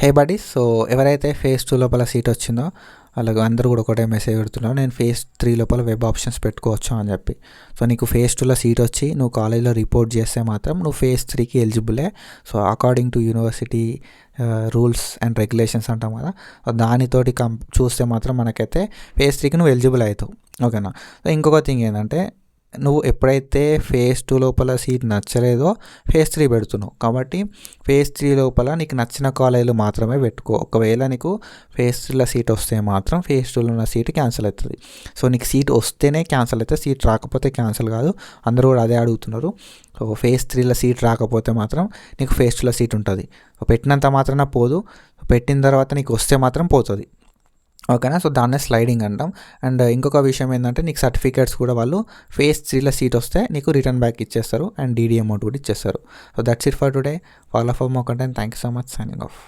హే buddies. So ఎవరైతే phase 2 లోపల seat వచ్చిందో వాళ్ళకు అందరూ కూడా ఒకటే మెసేజ్ పెడుతున్నారు, నేను ఫేజ్ 3 లోపల వెబ్ ఆప్షన్స్ పెట్టుకోవచ్చు అని చెప్పి. సో నీకు ఫేజ్ 2లో సీట్ వచ్చి నువ్వు కాలేజ్లో రిపోర్ట్ చేస్తే మాత్రం నువ్వు ఫేజ్ 3కి ఎలిజిబులే. So according to university rules and regulations అంటాం కదా, దానితోటి చూస్తే మాత్రం మనకైతే ఫేజ్ 3కి నువ్వు ఎలిజిబుల్ అవుతావు. ఓకేనా. సో ఇంకొక థింగ్ ఏంటంటే, నువ్వు ఎప్పుడైతే ఫేజ్ 2 లోపల సీట్ నచ్చలేదో ఫేజ్ 3 పెడుతున్నావు. కాబట్టి ఫేజ్ 3 లోపల నీకు నచ్చిన కాలేజీలు మాత్రమే పెట్టుకో. ఒకవేళ నీకు ఫేజ్ 3లో సీట్ వస్తే మాత్రం ఫేజ్ 2లో ఉన్న సీట్ క్యాన్సిల్ అవుతుంది. సో నీకు సీట్ వస్తేనే క్యాన్సిల్ అవుతుంది, సీట్ రాకపోతే క్యాన్సిల్ కాదు. అందరూ కూడా అదే అడుగుతున్నారు. సో ఫేజ్ 3లో సీట్ రాకపోతే మాత్రం నీకు ఫేజ్ 2లో సీట్ ఉంటుంది. పెట్టినంత మాత్రాన పోదు, పెట్టిన తర్వాత నీకు వస్తే మాత్రం పోతుంది. ఓకేనా. సో దాన్నే స్లైడింగ్ అంటాం. అండ్ ఇంకొక విషయం ఏంటంటే, నీకు సర్టిఫికేట్స్ కూడా వాళ్ళు ఫేజ్ 3లో సీట్ వస్తే నీకు రిటర్న్ బ్యాక్ ఇచ్చేస్తారు అండ్ డీడీ అమౌంట్ కూడా ఇచ్చేస్తారు. So that's it for today. Follow for more content. Thank you so much. Signing off.